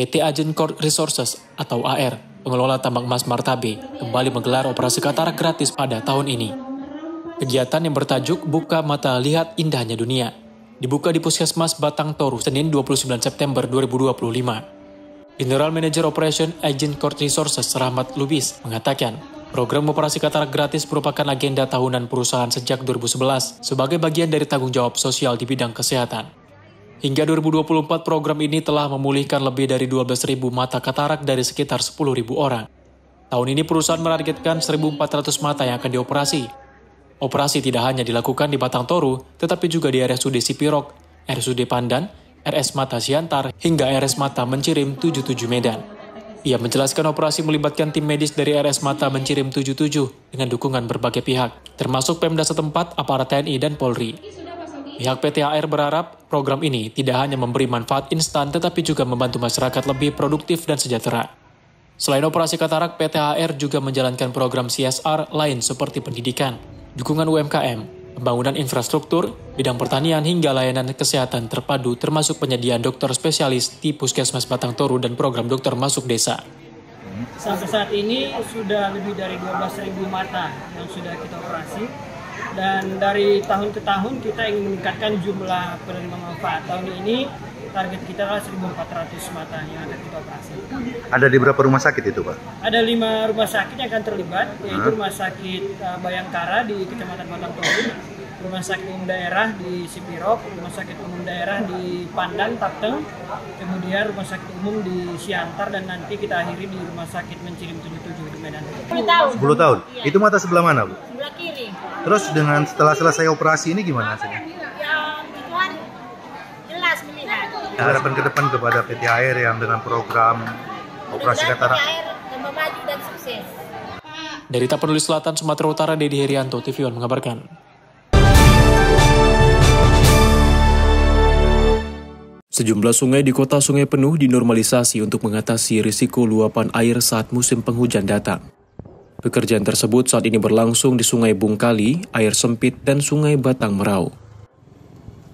PT Agincourt Resources atau AR, pengelola tambang emas Martabe, kembali menggelar operasi katarak gratis pada tahun ini. Kegiatan yang bertajuk Buka Mata Lihat Indahnya Dunia dibuka di Puskesmas Batang Toru Senin 29 September 2025. General Manager Operation Agincourt Resources Rahmat Lubis mengatakan, program operasi katarak gratis merupakan agenda tahunan perusahaan sejak 2011 sebagai bagian dari tanggung jawab sosial di bidang kesehatan. Hingga 2024, program ini telah memulihkan lebih dari 12.000 mata katarak dari sekitar 10.000 orang. Tahun ini perusahaan menargetkan 1.400 mata yang akan dioperasi. Operasi tidak hanya dilakukan di Batang Toru, tetapi juga di RSUD Sipirok, RSUD Pandan, RS Mata Siantar, hingga RS Mata Mencirim 77 Medan. Ia menjelaskan operasi melibatkan tim medis dari RS Mata Mencirim 77 dengan dukungan berbagai pihak, termasuk Pemda setempat, aparat TNI, dan Polri. Pihak PT AR berharap program ini tidak hanya memberi manfaat instan tetapi juga membantu masyarakat lebih produktif dan sejahtera. Selain operasi katarak, PT AR juga menjalankan program CSR lain seperti pendidikan, dukungan UMKM, pembangunan infrastruktur, bidang pertanian hingga layanan kesehatan terpadu termasuk penyediaan dokter spesialis di Puskesmas Batang Toru dan program dokter masuk desa. Sampai saat ini sudah lebih dari 12.000 mata yang sudah kita operasi. Dan dari tahun ke tahun kita ingin meningkatkan jumlah penerima manfaat. Tahun ini target kita adalah 1.400 mata yang akan kita operasi. Ada di berapa rumah sakit itu, Pak? Ada 5 rumah sakit yang akan terlibat, yaitu Rumah Sakit Bayangkara di Kecamatan Batang Toru, Rumah Sakit Umum Daerah di Sipirok, Rumah Sakit Umum Daerah di Pandan, Tapteng, kemudian Rumah Sakit Umum di Siantar, dan nanti kita akhiri di Rumah Sakit Mencirim 77 di Medan. 10 tahun? Iya. Itu mata sebelah mana, Bu? Sebelah kiri. Terus setelah selesai operasi ini gimana hasilnya? Ya, Tuhan jelas melihat. Harapan ke depan kepada PT AR yang dengan program operasi katarak tambah maju dan sukses. Dari Tapanuli Selatan, Sumatera Utara, Dedi Herianto, TV One mengabarkan. Sejumlah sungai di kota Sungai Penuh dinormalisasi untuk mengatasi risiko luapan air saat musim penghujan datang. Pekerjaan tersebut saat ini berlangsung di Sungai Bungkali, Air Sempit, dan Sungai Batang Merau.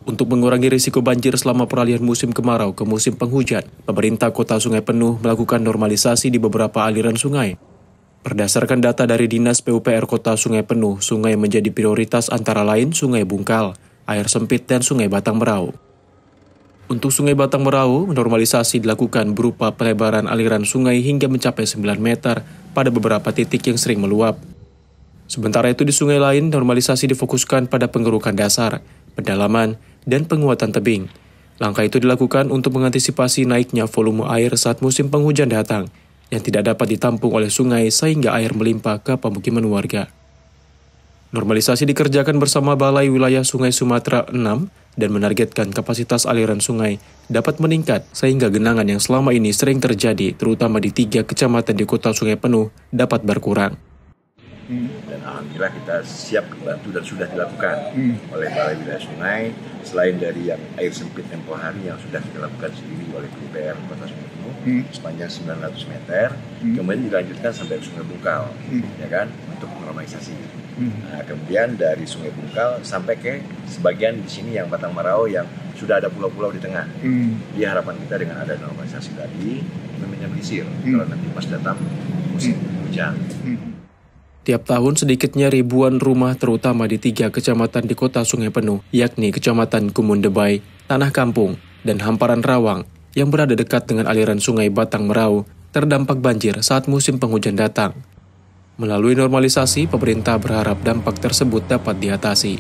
Untuk mengurangi risiko banjir selama peralihan musim kemarau ke musim penghujan, pemerintah kota Sungai Penuh melakukan normalisasi di beberapa aliran sungai. Berdasarkan data dari Dinas PUPR Kota Sungai Penuh, sungai menjadi prioritas antara lain Sungai Bungkal, Air Sempit, dan Sungai Batang Merau. Untuk Sungai Batang Merau, normalisasi dilakukan berupa pelebaran aliran sungai hingga mencapai 9 meter pada beberapa titik yang sering meluap. Sementara itu di sungai lain, normalisasi difokuskan pada pengerukan dasar, pendalaman, dan penguatan tebing. Langkah itu dilakukan untuk mengantisipasi naiknya volume air saat musim penghujan datang, yang tidak dapat ditampung oleh sungai sehingga air melimpah ke pemukiman warga. Normalisasi dikerjakan bersama Balai Wilayah Sungai Sumatera 6 dan menargetkan kapasitas aliran sungai dapat meningkat sehingga genangan yang selama ini sering terjadi terutama di 3 kecamatan di kota Sungai Penuh dapat berkurang. Dan alhamdulillah kita siap membantu dan sudah dilakukan oleh Balai Wilayah Sungai, selain dari yang air sempit tempoh hari yang sudah dilakukan sendiri oleh PUPR Kota Sungai Penuh sepanjang 900 meter, kemudian dilanjutkan sampai Sungai Bungkal, ya kan, untuk normalisasi. Nah, kemudian dari Sungai Bungkal sampai ke sebagian di sini yang Batang Merau yang sudah ada pulau-pulau di tengah. Di harapan kita dengan ada normalisasi tadi meminimalisir kalau nanti pas datang musim hujan. Tiap tahun sedikitnya ribuan rumah terutama di 3 kecamatan di kota Sungai Penuh, yakni Kecamatan Kumundebai, Tanah Kampung, dan Hamparan Rawang yang berada dekat dengan aliran Sungai Batang Merau terdampak banjir saat musim penghujan datang. Melalui normalisasi, pemerintah berharap dampak tersebut dapat diatasi.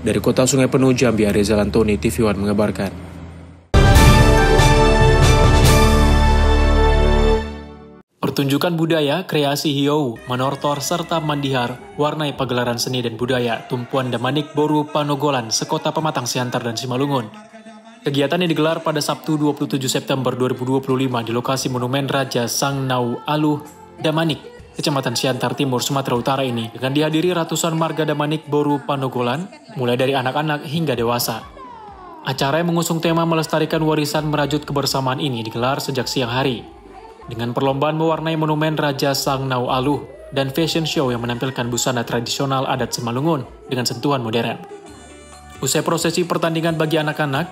Dari kota Sungai Penuh, Jambi, Reza Lantoni, TV One mengabarkan. Pertunjukan budaya, kreasi hiou, manortor, serta mandihar, warnai pagelaran seni dan budaya, tumpuan Damanik Boru Panogolan, sekota Pematang Siantar dan Simalungun. Kegiatan yang digelar pada Sabtu 27 September 2025 di lokasi Monumen Raja Sang Nau Aluh, Damanik, Kecamatan Siantar Timur, Sumatera Utara ini dengan dihadiri ratusan marga Damanik Boru Panogolan, mulai dari anak-anak hingga dewasa. Acara yang mengusung tema melestarikan warisan merajut kebersamaan ini digelar sejak siang hari, dengan perlombaan mewarnai Monumen Raja Sang Nau Aluh dan fashion show yang menampilkan busana tradisional adat Simalungun dengan sentuhan modern. Usai prosesi pertandingan bagi anak-anak,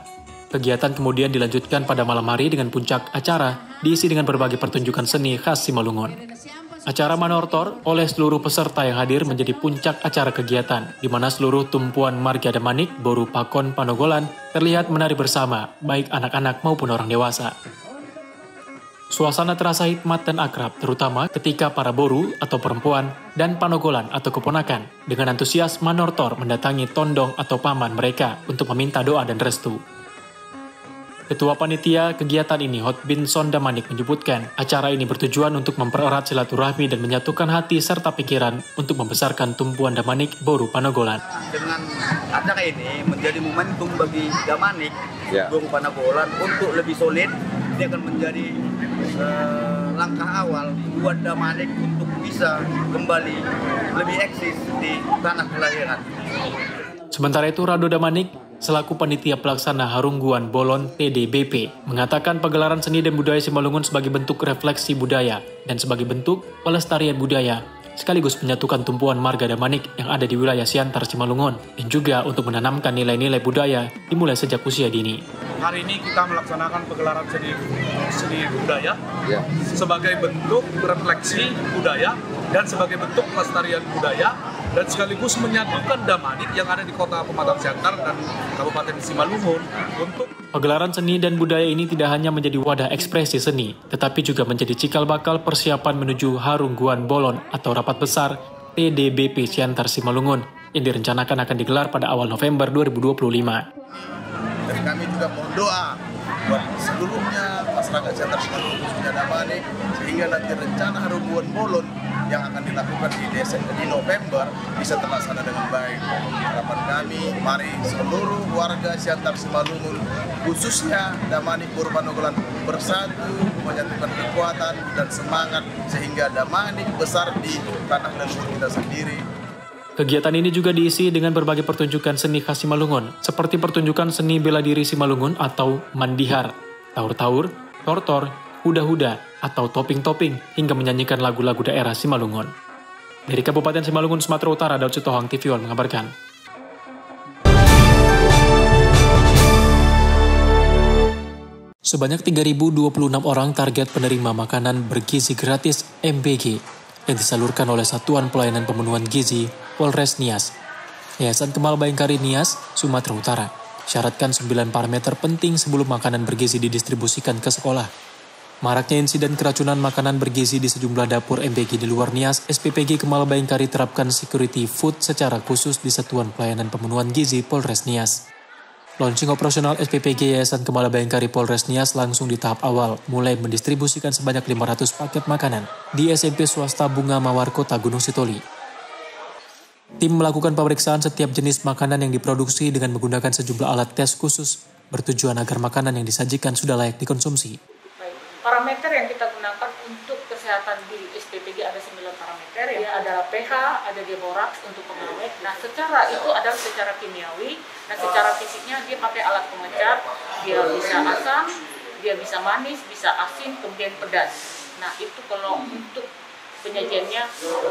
Kegiatan kemudian dilanjutkan pada malam hari dengan puncak acara diisi dengan berbagai pertunjukan seni khas Simalungun. Acara Manortor oleh seluruh peserta yang hadir menjadi puncak acara kegiatan, di mana seluruh tumpuan marga Damanik, Boru Pakon, Panogolan terlihat menari bersama, baik anak-anak maupun orang dewasa. Suasana terasa hikmat dan akrab, terutama ketika para Boru atau perempuan dan Panogolan atau keponakan dengan antusias Manortor mendatangi tondong atau paman mereka untuk meminta doa dan restu. Ketua Panitia kegiatan ini, Hotbinson Damanik, menyebutkan acara ini bertujuan untuk mempererat silaturahmi dan menyatukan hati serta pikiran untuk membesarkan tumpuan Damanik Boru Panogolan. Dengan acara ini menjadi momentum bagi Damanik Boru Panogolan untuk lebih solid. Dia akan menjadi langkah awal buat Damanik untuk bisa kembali lebih eksis di tanah kelahiran. Sementara itu, Rado Damanik selaku panitia pelaksana Harungguan Bolon PDBP mengatakan pagelaran seni dan budaya Simalungun sebagai bentuk refleksi budaya dan sebagai bentuk pelestarian budaya sekaligus menyatukan tumpuan marga Damanik yang ada di wilayah Siantar Simalungun dan juga untuk menanamkan nilai-nilai budaya dimulai sejak usia dini. Hari ini kita melaksanakan pagelaran seni budaya sebagai bentuk refleksi budaya dan sebagai bentuk pelestarian budaya dan sekaligus menyatukan Damanik yang ada di Kota Pematang Siantar dan Kabupaten Simalungun untuk pagelaran seni dan budaya ini tidak hanya menjadi wadah ekspresi seni, tetapi juga menjadi cikal bakal persiapan menuju Harungguan Bolon atau rapat besar PDBP Siantar Simalungun yang direncanakan akan digelar pada awal November 2025. Dan kami juga mohon doa buat seluruhnya masyarakat Siantar Simalungun khususnya Damanik sehingga nanti rencana Harungguan Bolon yang akan dilakukan di November bisa terlaksana dengan baik. Harapan kami, mari seluruh warga Siantar Simalungun, khususnya Damanik Boru Panogolan bersatu, menyatukan kekuatan dan semangat sehingga Damanik besar di tanah leluhur kita sendiri. Kegiatan ini juga diisi dengan berbagai pertunjukan seni khas Simalungun, seperti pertunjukan seni bela diri Simalungun atau Mandihar, taur-taur, tortor, huda-huda, atau toping-toping, hingga menyanyikan lagu-lagu daerah Simalungun. Dari Kabupaten Simalungun, Sumatera Utara, Daud Sitohang, TV One mengabarkan. Sebanyak 3.026 orang target penerima makanan bergizi gratis MBG yang disalurkan oleh Satuan Pelayanan Pemenuhan Gizi Polres Nias. Yayasan Kemal Bayangkari Nias, Sumatera Utara, syaratkan 9 parameter penting sebelum makanan bergizi didistribusikan ke sekolah. Maraknya insiden keracunan makanan bergizi di sejumlah dapur MBG di luar Nias, SPPG Kemal Bayangkari terapkan security food secara khusus di Satuan Pelayanan Pemenuhan Gizi Polres Nias. Launching operasional SPPG Yayasan Kemal Bayangkari Polres Nias langsung di tahap awal, mulai mendistribusikan sebanyak 500 paket makanan di SMP swasta Bunga Mawar Kota Gunung Sitoli. Tim melakukan pemeriksaan setiap jenis makanan yang diproduksi dengan menggunakan sejumlah alat tes khusus, bertujuan agar makanan yang disajikan sudah layak dikonsumsi. Parameter yang kita gunakan untuk kesehatan di SPPG ada 9 parameter, ya adalah pH, ada diboraks untuk pengawet. Nah, secara itu adalah secara kimiawi, nah secara fisiknya dia pakai alat pemecar, dia bisa asam, dia bisa manis, bisa asin, kemudian pedas. Nah, itu kalau untuk penyajiannya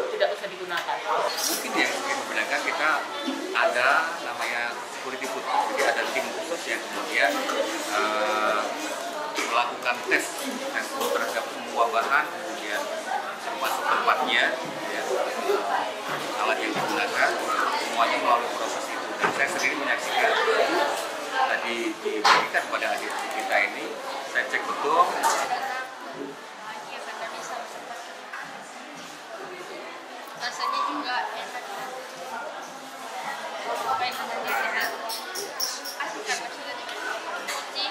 tidak usah digunakan. Mungkin yang digunakan kita ada namanya security food, jadi ada tim khusus yang kemudian melakukan tes terhadap semua bahan, kemudian termasuk tempatnya, ya, alat yang digunakan, semuanya melalui proses itu. Dan saya sendiri menyaksikan tadi diberikan pada adik kita ini, saya cek betul. Rasanya juga enak. Apa yang namanya sehat? Asli karena sudah dikonsumsi,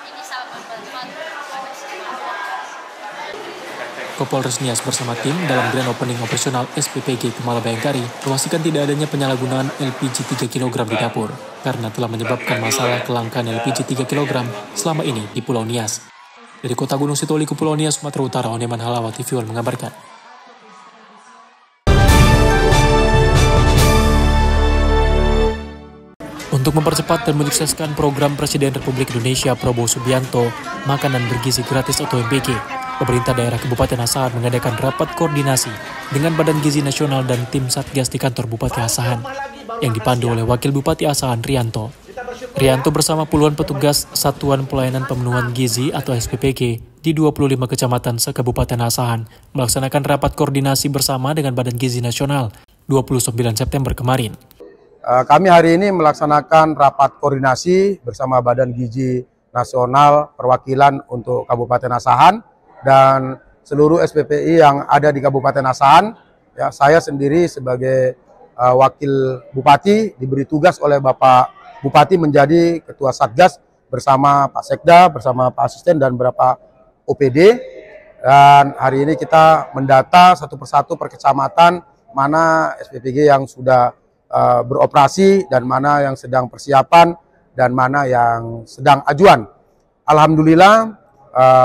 ini sangat bermanfaat pada semua. Kapolres Nias bersama tim dalam grand opening operasional SPPG Kemal Bayangkari memastikan tidak adanya penyalahgunaan LPG 3 kg di dapur karena telah menyebabkan masalah kelangkaan LPG 3 kg selama ini di Pulau Nias. Dari Kota Gunung Sitoli ke Pulau Nias, Sumatera Utara, Oneman Halawa, TV One mengabarkan. Untuk mempercepat dan menyukseskan program Presiden Republik Indonesia Prabowo Subianto, makanan bergizi gratis atau MBG, pemerintah daerah Kabupaten Asahan mengadakan rapat koordinasi dengan Badan Gizi Nasional dan tim Satgas di kantor Bupati Asahan, yang dipandu oleh Wakil Bupati Asahan Rianto. Rianto bersama puluhan petugas Satuan Pelayanan Pemenuhan Gizi atau SPPG di 25 kecamatan se-Kabupaten Asahan melaksanakan rapat koordinasi bersama dengan Badan Gizi Nasional 29 September kemarin. Kami hari ini melaksanakan rapat koordinasi bersama Badan Gizi Nasional perwakilan untuk Kabupaten Asahan dan seluruh SPPI yang ada di Kabupaten Asahan. Ya, saya sendiri sebagai wakil Bupati diberi tugas oleh Bapak Bupati menjadi Ketua Satgas bersama Pak Sekda, bersama Pak Asisten dan beberapa OPD. Dan hari ini kita mendata satu persatu per kecamatan mana SPPG yang sudah beroperasi dan mana yang sedang persiapan dan mana yang sedang ajuan. Alhamdulillah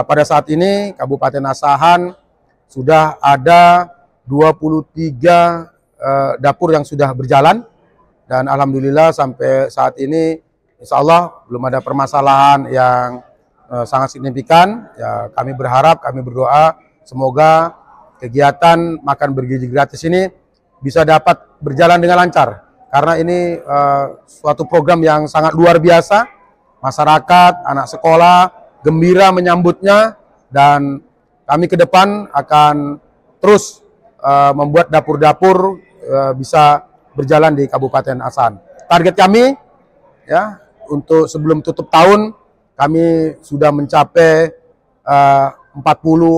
pada saat ini Kabupaten Asahan sudah ada 23 dapur yang sudah berjalan. Dan alhamdulillah sampai saat ini insya Allah belum ada permasalahan yang sangat signifikan. Ya, kami berharap, kami berdoa semoga kegiatan makan bergizi gratis ini bisa dapat berjalan dengan lancar. Karena ini suatu program yang sangat luar biasa. Masyarakat, anak sekolah gembira menyambutnya dan kami ke depan akan terus membuat dapur-dapur bisa berjalan di Kabupaten Asahan. Target kami ya untuk sebelum tutup tahun kami sudah mencapai 40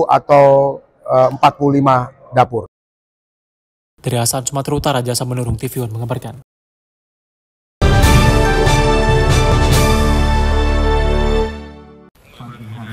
atau 45 dapur. Dari Asahan, Sumatera Utara, Jasa Menurung TV One mengabarkan.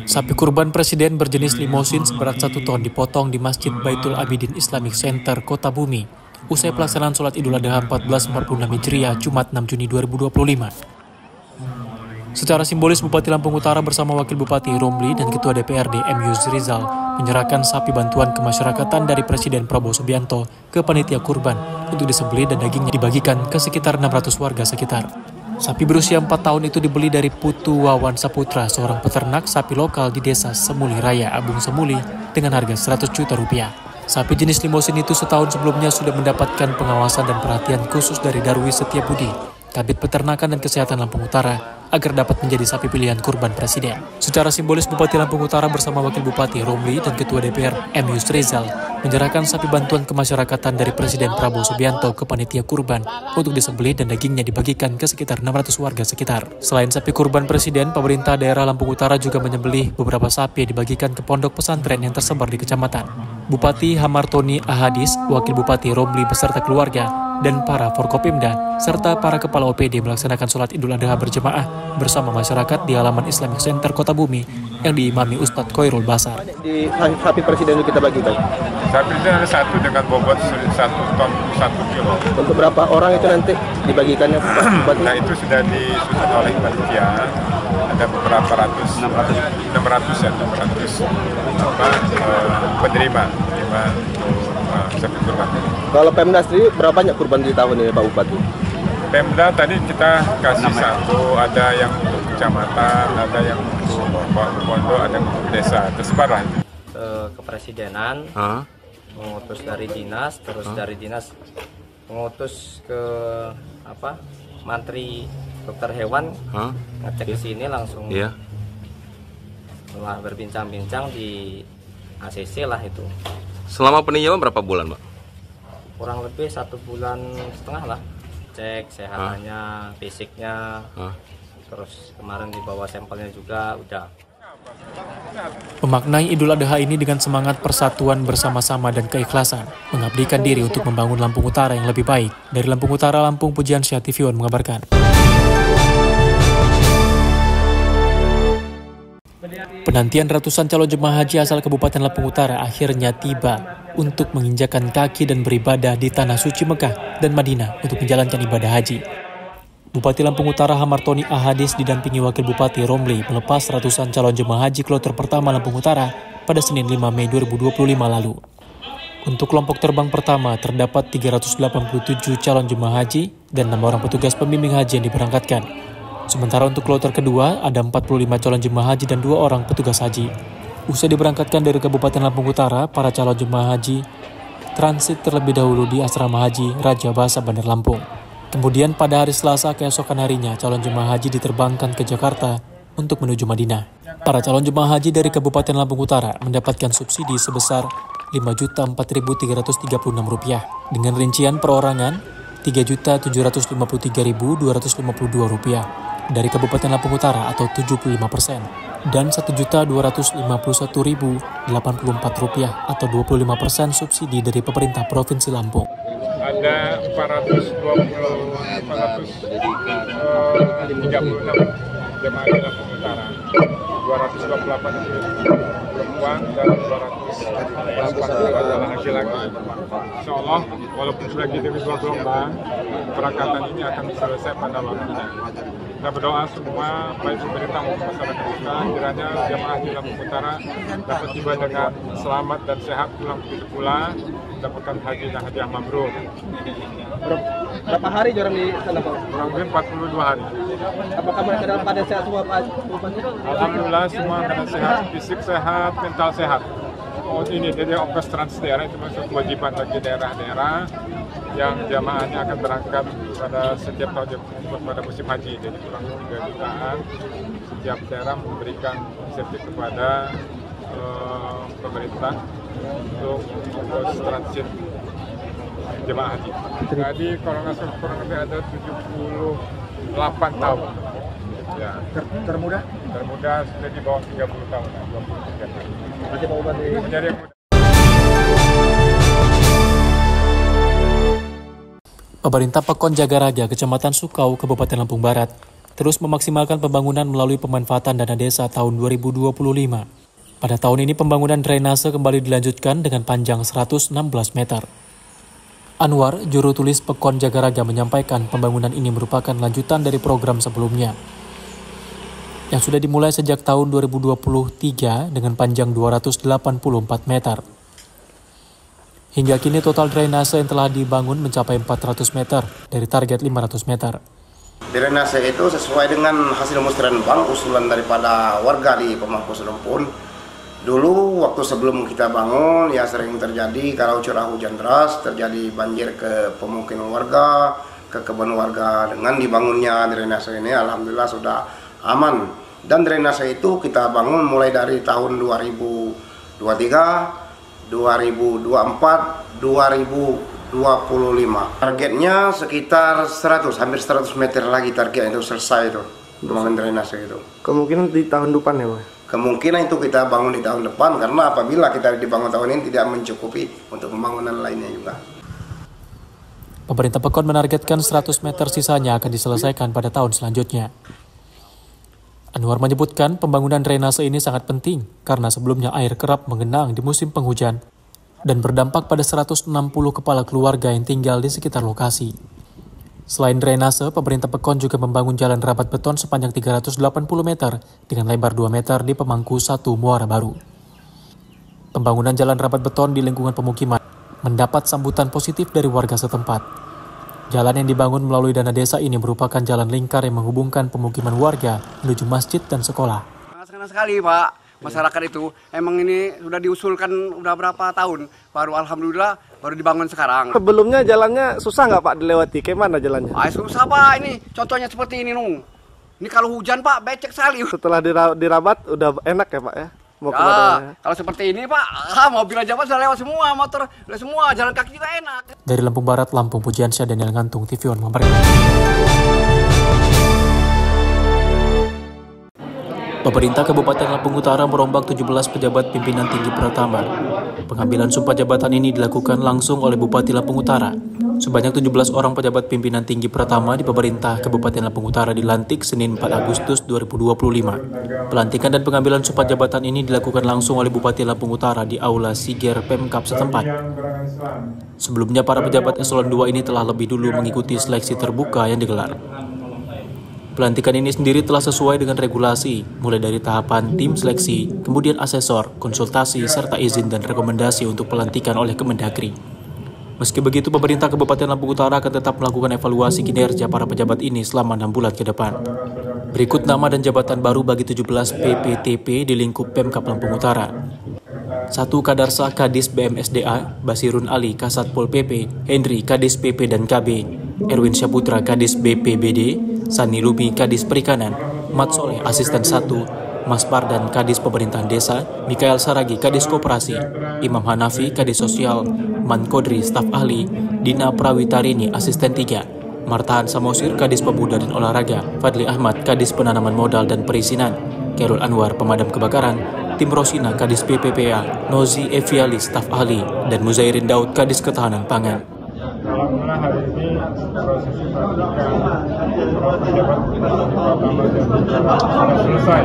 Sapi kurban Presiden berjenis limosin seberat 1 ton dipotong di Masjid Baitul Abidin Islamic Center, Kota Bumi, usai pelaksanaan sholat Idul Adha 1446 Hijriah, Jumat 6 Juni 2025. Secara simbolis, Bupati Lampung Utara bersama Wakil Bupati Romli dan Ketua DPRD M. Yusrizal menyerahkan sapi bantuan kemasyarakatan dari Presiden Prabowo Subianto ke panitia kurban untuk disembelih dan dagingnya dibagikan ke sekitar 600 warga sekitar. Sapi berusia 4 tahun itu dibeli dari Putu Wawan Saputra, seorang peternak sapi lokal di Desa Semuli Raya, Abung Semuli, dengan harga 100 juta rupiah. Sapi jenis limosin itu setahun sebelumnya sudah mendapatkan pengawasan dan perhatian khusus dari Darwis Setiabudi, Kabid Peternakan dan Kesehatan Lampung Utara, agar dapat menjadi sapi pilihan kurban Presiden. Secara simbolis, Bupati Lampung Utara bersama Wakil Bupati Romli dan Ketua DPR M. Yusrizal menyerahkan sapi bantuan kemasyarakatan dari Presiden Prabowo Subianto ke panitia kurban untuk disembelih dan dagingnya dibagikan ke sekitar 600 warga sekitar. Selain sapi kurban Presiden, pemerintah daerah Lampung Utara juga menyembelih beberapa sapi yang dibagikan ke pondok pesantren yang tersebar di kecamatan. Bupati Hamartoni Ahadis, Wakil Bupati Romli beserta keluarga, dan para Forkopimda, serta para kepala OPD melaksanakan sholat Idul Adha berjemaah bersama masyarakat di halaman Islamic Center Kota Bumi yang diimami Ustadz Khoirul Basar. Di sapi Presiden itu kita bagikan? Sapi itu ada 1 dengan bobot 1 ton 1 kilo. Untuk berapa orang itu nanti dibagikannya? Nah itu sudah disusun oleh panitia. Ada beberapa ratus, 600 penerima sapi kurban. Kalau Pemda sendiri berapa banyak kurban di tahun ini Pak Bupati? Pemda tadi kita kasih 1, ada yang untuk kecamatan, ada yang untuk pondok, ada yang untuk desa, tersebar lah. Kepresidenan mengutus dari dinas, terus dari dinas mengutus ke Mantri Dokter Hewan ngecek ke sini langsung. Setelah berbincang-bincang di ACC lah itu. Selama peninjauan berapa bulan, Pak? Kurang lebih 1,5 bulan lah. Cek sehatannya, fisiknya, terus kemarin dibawa sampelnya juga udah. Memaknai Idul Adha ini dengan semangat persatuan bersama-sama dan keikhlasan, mengabdikan diri untuk membangun Lampung Utara yang lebih baik. Dari Lampung Utara, Lampung, Pujiansyah TV One mengabarkan. Penantian ratusan calon jemaah haji asal Kabupaten Lampung Utara akhirnya tiba untuk menginjakan kaki dan beribadah di Tanah Suci Mekah dan Madinah untuk menjalankan ibadah haji. Bupati Lampung Utara Hamartoni Ahadis didampingi Wakil Bupati Romli melepas ratusan calon jemaah haji kloter pertama Lampung Utara pada Senin 5 Mei 2025 lalu. Untuk kelompok terbang pertama terdapat 387 calon jemaah haji dan 6 orang petugas pembimbing haji yang diberangkatkan. Sementara untuk kloter kedua ada 45 calon jemaah haji dan 2 orang petugas haji. Usai diberangkatkan dari Kabupaten Lampung Utara, para calon jemaah haji transit terlebih dahulu di Asrama Haji Raja Basa Bandar Lampung. Kemudian pada hari Selasa keesokan harinya, calon jemaah haji diterbangkan ke Jakarta untuk menuju Madinah. Para calon jemaah haji dari Kabupaten Lampung Utara mendapatkan subsidi sebesar Rp5.4.336 dengan rincian perorangan Rp3.753.252 dari Kabupaten Lampung Utara atau 75% dan Rp1.251.084 atau 25% subsidi dari pemerintah Provinsi Lampung. Ada 436 jemaah di Lampung Utara, 228 itu perempuan dan 208 adalah laki-laki. Insya Allah, walaupun sudah kita dua gelombang, keberangkatan ini akan selesai pada waktunya. Kita berdoa semua, baik pemerintah maupun masyarakat kita, kiranya jemaah di Lampung Utara dapat tiba dengan selamat dan sehat pulang begitu pula, mendapatkan haji dan hadiah mabrur. Berapa hari orang di sana, Pak? Kurang lebih 42 hari. Apakah mereka dalam keadaan sehat semua, Pak? Alhamdulillah semua keadaan sehat, fisik sehat, mental sehat. Oh ini jadi ongkos trans daerah itu masuk kewajiban bagi daerah-daerah yang jamaahnya akan berangkat pada setiap tahun pada musim haji. Jadi kurang lebih 3 jutaan setiap daerah memberikan insentif kepada pemerintah untuk ongkos transit jemaah haji. Jadi kalau nggak salah kurang lebih ada 78 tahun. Ya. Termuda? Termuda sudah di bawah 30 tahun, 23 tahun. Masih Pak Bupati. Menjadi yang muda. Pemerintah Pekon Jagaraga, Kecamatan Sukau, Kabupaten Lampung Barat, terus memaksimalkan pembangunan melalui pemanfaatan dana desa tahun 2025. Pada tahun ini pembangunan drainase kembali dilanjutkan dengan panjang 116 meter. Anwar, juru tulis Pekon Jagaraga, menyampaikan pembangunan ini merupakan lanjutan dari program sebelumnya yang sudah dimulai sejak tahun 2023 dengan panjang 284 meter. Hingga kini total drainase yang telah dibangun mencapai 400 meter dari target 500 meter. Drainase itu sesuai dengan hasil musrenbang usulan daripada warga di Pemangku Selumpun. Dulu waktu sebelum kita bangun ya sering terjadi kalau curah hujan deras terjadi banjir ke pemukiman warga, ke kebun warga. Dengan dibangunnya drainase ini alhamdulillah sudah aman. Dan drainase itu kita bangun mulai dari tahun 2023, 2024, 2025. Targetnya sekitar 100, hampir 100 meter lagi target itu selesai itu pembangunan drainase itu. Kemungkinan di tahun depan ya, Pak? Kemungkinan itu kita bangun di tahun depan karena apabila kita dibangun tahun ini tidak mencukupi untuk pembangunan lainnya juga. Pemerintah Pekon menargetkan 100 meter sisanya akan diselesaikan pada tahun selanjutnya. Anwar menyebutkan pembangunan drainase ini sangat penting karena sebelumnya air kerap mengenang di musim penghujan dan berdampak pada 160 kepala keluarga yang tinggal di sekitar lokasi. Selain drainase, pemerintah Pekon juga membangun jalan rabat beton sepanjang 380 meter dengan lebar 2 meter di Pemangku 1 Muara Baru. Pembangunan jalan rabat beton di lingkungan pemukiman mendapat sambutan positif dari warga setempat. Jalan yang dibangun melalui dana desa ini merupakan jalan lingkar yang menghubungkan pemukiman warga menuju masjid dan sekolah. Sangat sekali, Pak. Masyarakat itu emang ini sudah diusulkan udah berapa tahun, baru alhamdulillah baru dibangun sekarang. Sebelumnya jalannya susah nggak Pak dilewati? Kayak mana jalannya? Susah Pak, ini contohnya seperti ini nung. Ini kalau hujan Pak becek sekali. Setelah dirabat udah enak ya Pak ya? Mau ya, kalau seperti ini Pak, mobil aja Pak sudah lewat semua, motor sudah semua, jalan kaki juga enak. Dari Lampung Barat, Lampung, Pujiansyah, Daniel Ngantung, TV One memberitakan. Pemerintah Kabupaten Lampung Utara merombak 17 pejabat pimpinan tinggi Pratama. Pengambilan sumpah jabatan ini dilakukan langsung oleh Bupati Lampung Utara. Sebanyak 17 orang pejabat pimpinan tinggi Pratama di pemerintah Kabupaten Lampung Utara dilantik Senin 4 Agustus 2025. Pelantikan dan pengambilan sumpah jabatan ini dilakukan langsung oleh Bupati Lampung Utara di Aula Siger Pemkab setempat. Sebelumnya para pejabat eselon 2 ini telah lebih dulu mengikuti seleksi terbuka yang digelar. Pelantikan ini sendiri telah sesuai dengan regulasi, mulai dari tahapan tim seleksi, kemudian asesor, konsultasi, serta izin dan rekomendasi untuk pelantikan oleh Kemendagri. Meski begitu, pemerintah Kabupaten Lampung Utara akan tetap melakukan evaluasi kinerja para pejabat ini selama 6 bulan ke depan. Berikut nama dan jabatan baru bagi 17 PPTP di lingkup Pemkab Lampung Utara. 1. Kadarsa Kadis BMSDA, Basirun Ali, Kasatpol PP, Henry, Kadis PP dan KB. Erwin Syaputra, Kadis BPBD, Sani Lumi, Kadis Perikanan, Mat Soleh, Asisten 1, Mas Pardan, Kadis Pemerintahan Desa, Mikael Saragi, Kadis Koperasi, Imam Hanafi, Kadis Sosial, Man Kodri, Staf Ahli, Dina Prawitarini, Asisten 3, Martahan Samosir, Kadis Pemuda dan Olahraga, Fadli Ahmad, Kadis Penanaman Modal dan Perizinan, Khairul Anwar, Pemadam Kebakaran, Tim Rosina, Kadis PPPA, Nozi Eviali, Staf Ahli, dan Muzairin Daud, Kadis Ketahanan Pangan. Alhamdulillah hari ini prosesi pelantikan para pejabat pertama dan sudah selesai.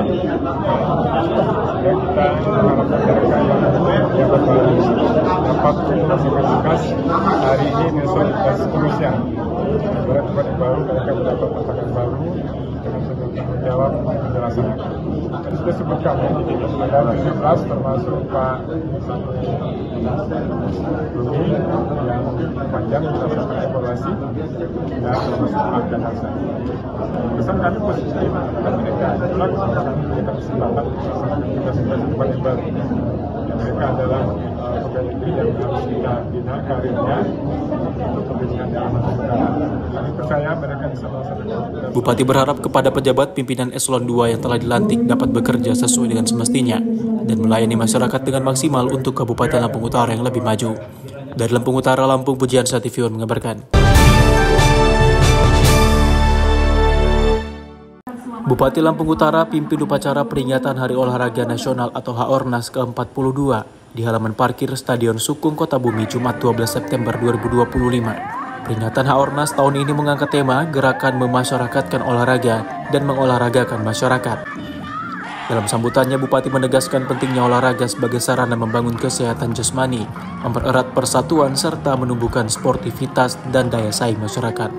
Dan kita mengharapkan mereka yang pejabat baru dapat menjalankan tugas hari ini besok dan seterusnya. Kemudian tempat baru mereka mendapat tantangan baru dengan seluruh tanggung jawab yang dilaksanakan. Tadi sudah sebutkan ada 17 termasuk Pak Rumi yang panjang melaksanakan evaluasi dan termasuk Pak Ganasa. Pesan kami positif dan mereka adalah memberikan kesempatan melaksanakan tugas-tugas tempat yang baru. Mereka adalah pegawai negeri yang harus kita bina karirnya untuk kepentingan amanah negara. Kami percaya mereka bisa melaksanakan. Bupati berharap kepada pejabat pimpinan eselon 2 yang telah dilantik dapat bekerja sesuai dengan semestinya dan melayani masyarakat dengan maksimal untuk Kabupaten Lampung Utara yang lebih maju. Dari Lampung Utara, Lampung, Pujian Sativion mengabarkan. Bupati Lampung Utara pimpin upacara peringatan Hari Olahraga Nasional atau HORNAS ke-42 di halaman parkir Stadion Sukung Kota Bumi Jumat 12 September 2025. Peringatan HORNAS tahun ini mengangkat tema Gerakan Memasyarakatkan Olahraga dan Mengolahragakan Masyarakat. Dalam sambutannya, Bupati menegaskan pentingnya olahraga sebagai sarana membangun kesehatan jasmani, mempererat persatuan, serta menumbuhkan sportivitas dan daya saing masyarakat.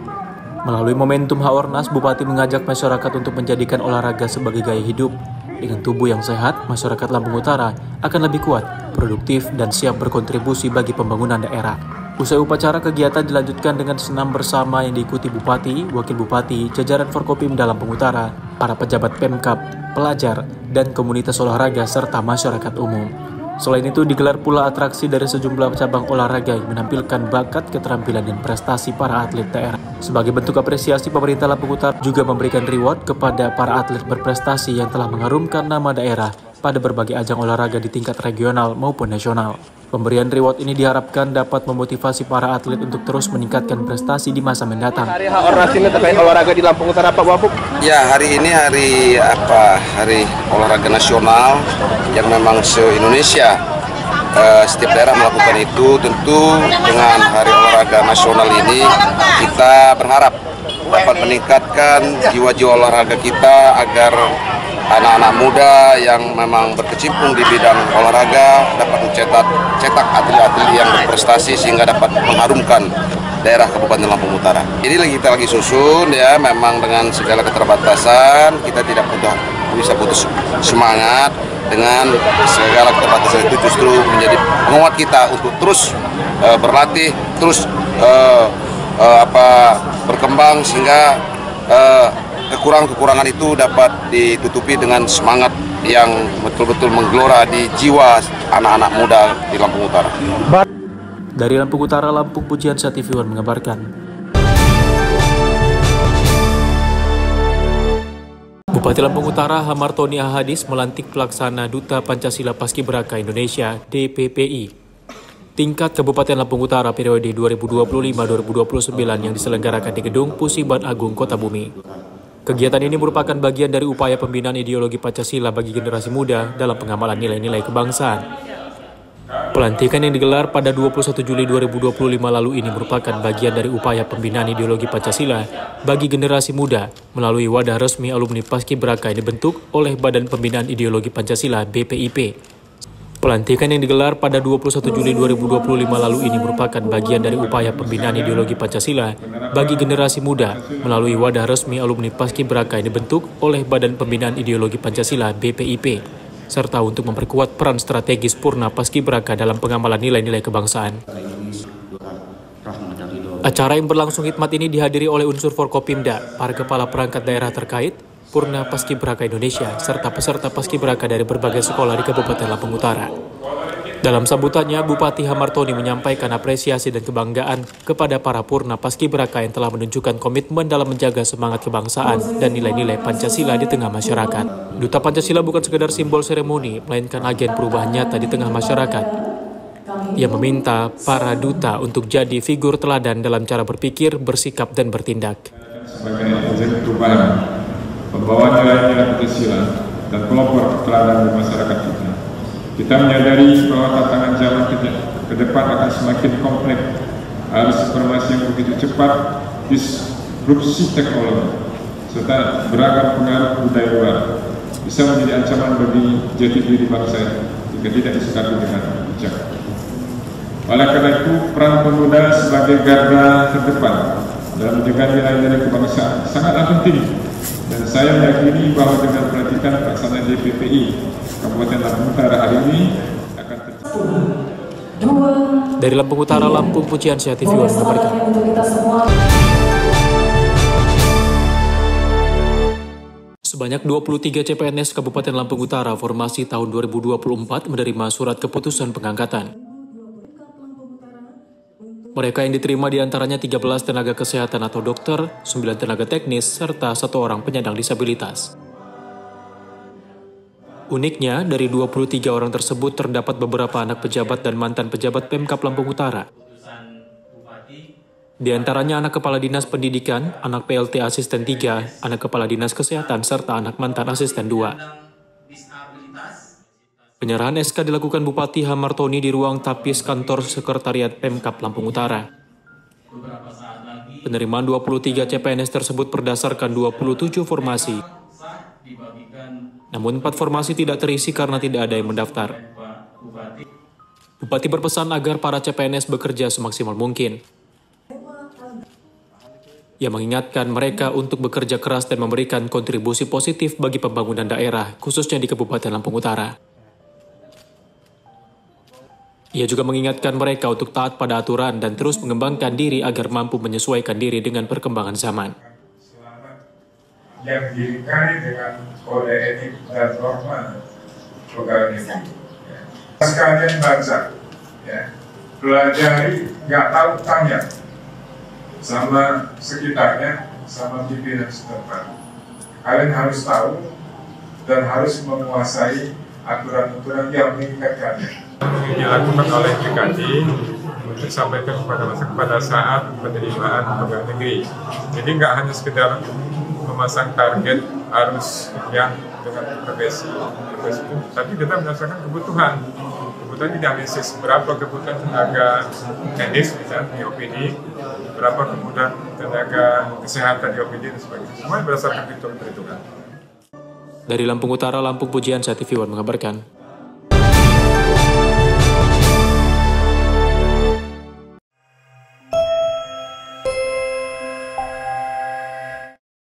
Melalui momentum HORNAS, Bupati mengajak masyarakat untuk menjadikan olahraga sebagai gaya hidup. Dengan tubuh yang sehat, masyarakat Lampung Utara akan lebih kuat, produktif, dan siap berkontribusi bagi pembangunan daerah. Usai upacara, kegiatan dilanjutkan dengan senam bersama yang diikuti Bupati, Wakil Bupati, jajaran Forkopimda Lampung Utara, para pejabat Pemkab, pelajar, dan komunitas olahraga, serta masyarakat umum. Selain itu, digelar pula atraksi dari sejumlah cabang olahraga yang menampilkan bakat, keterampilan, dan prestasi para atlet daerah. Sebagai bentuk apresiasi, pemerintah Lampung Utara juga memberikan reward kepada para atlet berprestasi yang telah mengharumkan nama daerah pada berbagai ajang olahraga di tingkat regional maupun nasional. Pemberian reward ini diharapkan dapat memotivasi para atlet untuk terus meningkatkan prestasi di masa mendatang. Hari HORNAS ini terkait olahraga di Lampung Utara, Pak Wapuk? Ya, hari ini hari olahraga nasional yang memang se-Indonesia setiap daerah melakukan itu. Tentu dengan hari olahraga nasional ini kita berharap dapat meningkatkan jiwa-jiwa olahraga kita agar anak-anak muda yang memang berkecimpung di bidang olahraga dapat mencetak atlet-atlet yang berprestasi sehingga dapat mengharumkan daerah Kabupaten Lampung Utara. Jadi kita lagi susun ya, memang dengan segala keterbatasan kita tidak bisa putus semangat. Dengan segala keterbatasan itu justru menjadi penguat kita untuk terus berlatih, terus berkembang sehingga kekurangan-kekurangan itu dapat ditutupi dengan semangat yang betul-betul menggelora di jiwa anak-anak muda di Lampung Utara. Dari Lampung Utara, Lampung, Pujian Sativion mengabarkan. Bupati Lampung Utara Hamartoni Ahadis melantik pelaksana Duta Pancasila Paskibraka Indonesia (DPPI). Tingkat Kabupaten Lampung Utara periode 2025-2029 yang diselenggarakan di Gedung Pusiban Agung Kota Bumi. Kegiatan ini merupakan bagian dari upaya pembinaan ideologi Pancasila bagi generasi muda dalam pengamalan nilai-nilai kebangsaan. Pelantikan yang digelar pada 21 Juli 2025 lalu ini merupakan bagian dari upaya pembinaan ideologi Pancasila bagi generasi muda melalui wadah resmi alumni Paskibraka yang dibentuk oleh Badan Pembinaan Ideologi Pancasila (BPIP). Pelantikan yang digelar pada 21 Juli 2025 lalu ini merupakan bagian dari upaya pembinaan ideologi Pancasila bagi generasi muda melalui wadah resmi alumni Paskibraka yang dibentuk oleh Badan Pembinaan Ideologi Pancasila (BPIP), serta untuk memperkuat peran strategis Purna Paskibraka dalam pengamalan nilai-nilai kebangsaan. Acara yang berlangsung hikmat ini dihadiri oleh unsur Forkopimda, para kepala perangkat daerah terkait, Purna Paskibraka Indonesia, serta peserta Paskibraka dari berbagai sekolah di Kabupaten Lampung Utara. Dalam sambutannya, Bupati Hamartoni menyampaikan apresiasi dan kebanggaan kepada para Purna Paskibraka yang telah menunjukkan komitmen dalam menjaga semangat kebangsaan dan nilai-nilai Pancasila di tengah masyarakat. Duta Pancasila bukan sekedar simbol seremoni, melainkan agen perubahan nyata di tengah masyarakat. Ia meminta para duta untuk jadi figur teladan dalam cara berpikir, bersikap, dan bertindak. Sebagai agen perubahan, pembawa nilai-nilai Pancasila dan pelopor teladan di masyarakat kita. Kita menyadari bahwa tantangan zaman ke depan akan semakin kompleks. Arus informasi yang begitu cepat, disrupsi teknologi, serta beragam pengaruh budaya luar bisa menjadi ancaman bagi jati diri bangsa jika tidak disikapi dengan bijak. Oleh karena itu, peran pemuda sebagai garda terdepan dalam menjaga nilai-nilai kebangsaan sangatlah penting. Dan saya meyakini bahwa dengan perhatikan pelaksanaan DPPI Kabupaten Lampung Utara hari ini akan terjadi. Dari Lampung Utara, Lampung, Pujiansyah TV One mengabarkan. Sebanyak 23 CPNS Kabupaten Lampung Utara formasi tahun 2024 menerima surat keputusan pengangkatan. Mereka yang diterima diantaranya 13 tenaga kesehatan atau dokter, 9 tenaga teknis, serta 1 orang penyandang disabilitas. Uniknya, dari 23 orang tersebut terdapat beberapa anak pejabat dan mantan pejabat Pemkab Lampung Utara. Di antaranya anak Kepala Dinas Pendidikan, anak PLT Asisten 3, anak Kepala Dinas Kesehatan, serta anak mantan Asisten 2. Penyerahan SK dilakukan Bupati Hamartoni di ruang tapis kantor Sekretariat Pemkab Lampung Utara. Penerimaan 23 CPNS tersebut berdasarkan 27 formasi. Namun 4 formasi tidak terisi karena tidak ada yang mendaftar. Bupati berpesan agar para CPNS bekerja semaksimal mungkin. Ia mengingatkan mereka untuk bekerja keras dan memberikan kontribusi positif bagi pembangunan daerah, khususnya di Kabupaten Lampung Utara. Ia juga mengingatkan mereka untuk taat pada aturan dan terus mengembangkan diri agar mampu menyesuaikan diri dengan perkembangan zaman. Yang diiringi dengan kode etik dan norma pegawai negeri. Sekalian baca, ya, pelajari, nggak tahu tanya sama sekitarnya, sama pimpinan setempat. Kalian harus tahu dan harus menguasai aturan-aturan yang mengikat kalian. Ini dilakukan oleh Kadin untuk disampaikan kepada masyarakat pada saat penerimaan pegawai negeri. Jadi nggak hanya sekedar memasang target harus yang dengan profesi itu, tapi kita berdasarkan kebutuhan. Kebutuhan tidak analisis berapa kebutuhan tenaga medis misalnya di OPD, berapa kebutuhan tenaga kesehatan di OPD dan sebagainya. Semua berdasarkan perhitungan. Dari Lampung Utara, Lampung, Pujiansyah TV One mengabarkan.